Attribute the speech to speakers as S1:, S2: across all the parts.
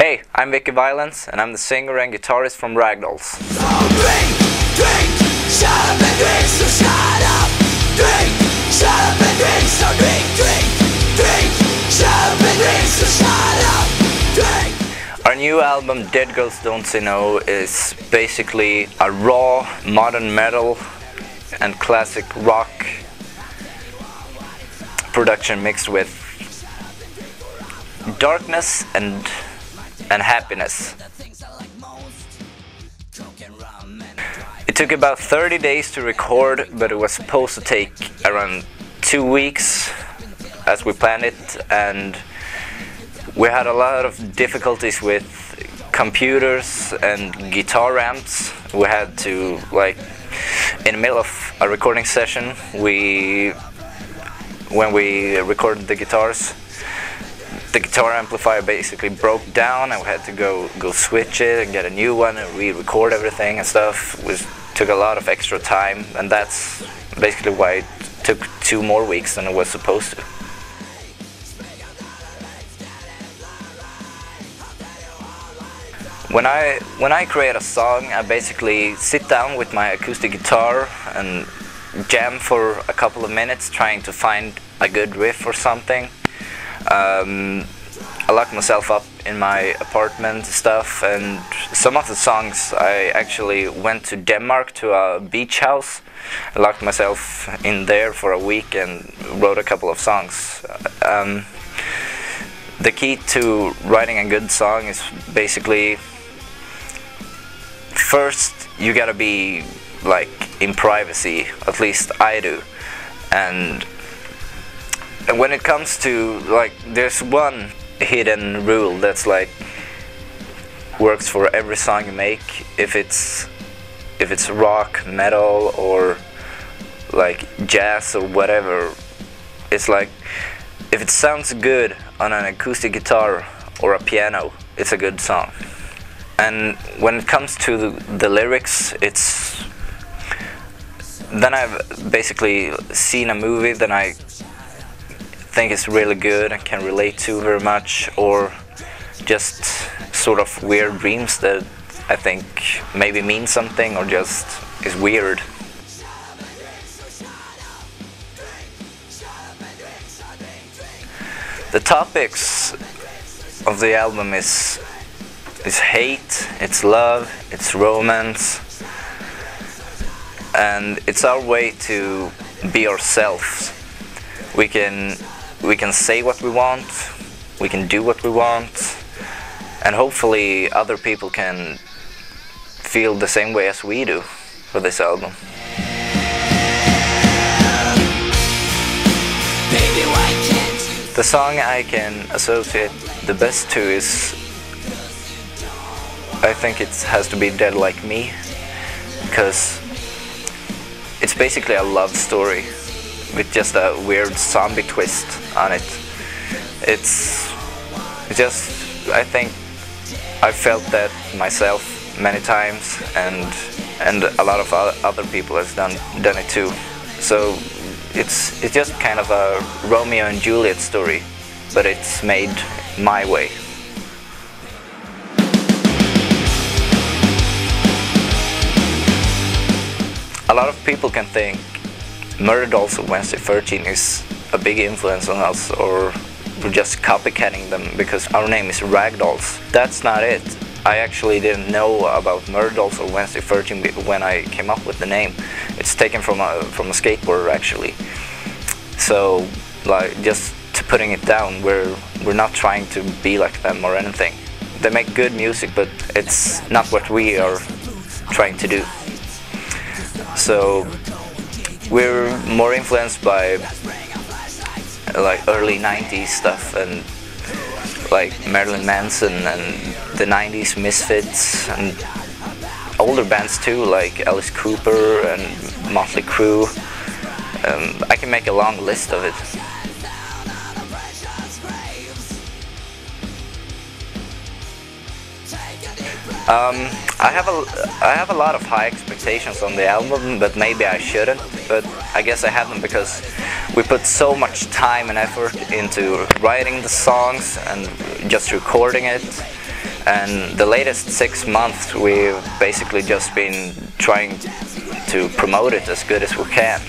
S1: Hey, I'm Vikki Violence, and I'm the singer and guitarist from Ragdolls.
S2: Drink, drink, shut up and drink, so shut up. Drink, shut up and drink, so drink, drink, drink, shut up and drink, so shut up. Drink.
S1: Our new album, Dead Girls Don't Say No, is basically a raw, modern metal and classic rock production mixed with darkness and happiness. It took about 30 days to record, but it was supposed to take around 2 weeks as we planned it, and we had a lot of difficulties with computers and guitar amps. We had to, like, in the middle of a recording session, when we recorded the guitars, the guitar amplifier basically broke down and we had to go switch it and get a new one and re-record everything and stuff. It took a lot of extra time, and that's basically why it took 2 more weeks than it was supposed to. When I create a song, I basically sit down with my acoustic guitar and jam for a couple of minutes trying to find a good riff or something. I locked myself up in my apartment stuff, and some of the songs I actually went to Denmark to a beach house. I locked myself in there for a week and wrote a couple of songs. The key to writing a good song is basically, first you gotta be like in privacy, at least I do, and when it comes to, like, there's one hidden rule that's like works for every song you make. If it's rock, metal, or like jazz or whatever, it's like if it sounds good on an acoustic guitar or a piano, it's a good song. And when it comes to the lyrics, it's then I've basically seen a movie that I think is really good and can relate to very much, or just sort of weird dreams that I think maybe mean something or just is weird. The topics of the album is hate, it's love, it's romance, and it's our way to be ourselves. We can say what we want, we can do what we want, and hopefully other people can feel the same way as we do for this album. The song I can associate the best to is, I think it has to be Dead Like Me, because it's basically a love story with just a weird zombie twist on it. It's just, I think I felt that myself many times, and a lot of other people has done it too. So it's just kind of a Romeo and Juliet story, but it's made my way. A lot of people can think Ragdolls of Wednesday 13 is a big influence on us, or we're just copycatting them because our name is Ragdolls. That's not it. I actually didn't know about Ragdolls of Wednesday 13 when I came up with the name. It's taken from a skateboarder, actually. So, like, just to putting it down, we're not trying to be like them or anything. They make good music, but it's not what we are trying to do. So we're more influenced by like early 90s stuff, and like Marilyn Manson and the 90s Misfits, and older bands too, like Alice Cooper and Motley Crue. I can make a long list of it. I have a lot of high expectations on the album, but maybe I shouldn't. But I guess I have them because we put so much time and effort into writing the songs and just recording it. And the latest 6 months we've basically just been trying to promote it as good as we can.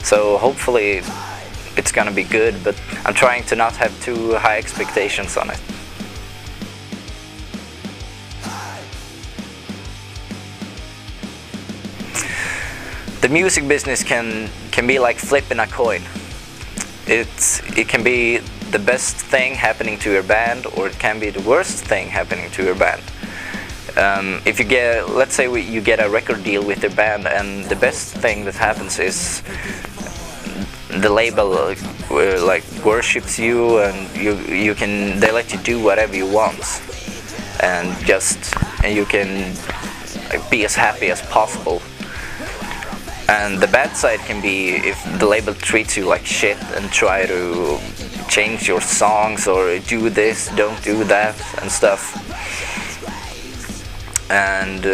S1: So hopefully it's gonna be good, but I'm trying to not have too high expectations on it. The music business can be like flipping a coin. It can be the best thing happening to your band, or it can be the worst thing happening to your band. If you get, let's say you get a record deal with your band, and the best thing that happens is the label like worships you, and they let you do whatever you want, and you can be as happy as possible. And the bad side can be if the label treats you like shit and try to change your songs or do this, don't do that and stuff. And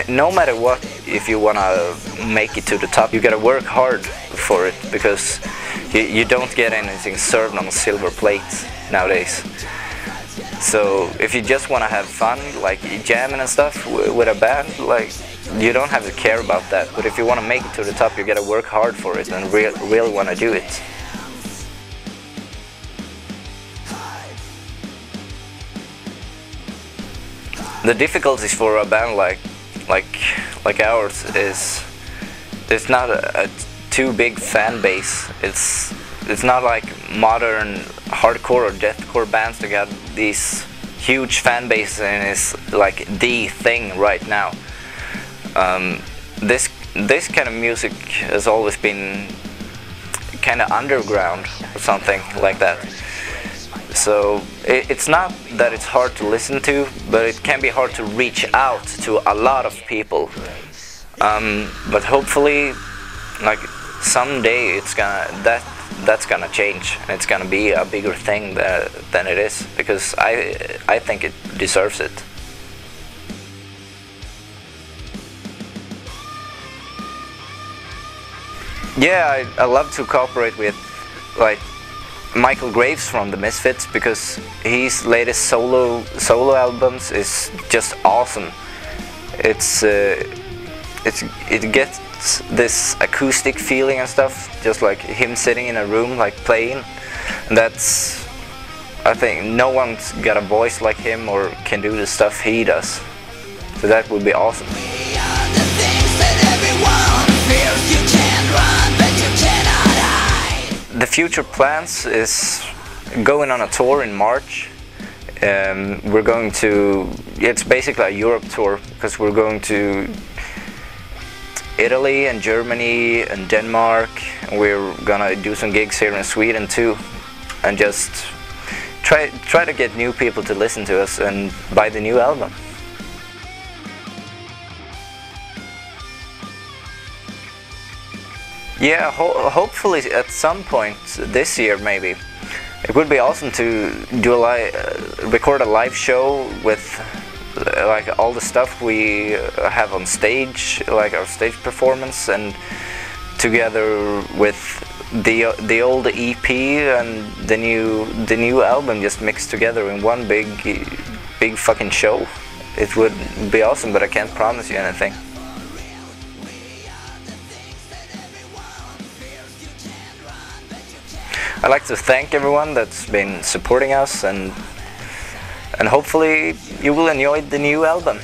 S1: no matter what, if you wanna make it to the top, you gotta work hard for it, because you don't get anything served on a silver plate nowadays. So if you just wanna have fun, like jamming and stuff with a band, like, you don't have to care about that. But if you want to make it to the top, you gotta work hard for it and really want to do it. The difficulties for a band like ours is it's not a too big fan base. It's not like modern hardcore or deathcore bands that got these huge fan bases and it's like the thing right now. This kind of music has always been kind of underground or something like that. So it's not that it's hard to listen to, but it can be hard to reach out to a lot of people. But hopefully, like someday, that's gonna change, and it's gonna be a bigger thing than it is, because I think it deserves it. Yeah, I love to cooperate with like Michael Graves from the Misfits, because his latest solo albums is just awesome. It gets this acoustic feeling and stuff, just like him sitting in a room like playing. And I think no one's got a voice like him or can do the stuff he does. So that would be awesome. The future plans is going on a tour in March. We're going to, it's basically a Europe tour, because we're going to Italy and Germany and Denmark, and we're gonna do some gigs here in Sweden too, and just try to get new people to listen to us and buy the new album. Yeah, hopefully at some point this year maybe. It would be awesome to do record a live show with like all the stuff we have on stage, like our stage performance, and together with the old EP and the new album just mixed together in one big fucking show. It would be awesome, but I can't promise you anything. I'd like to thank everyone that's been supporting us, and hopefully you will enjoy the new album.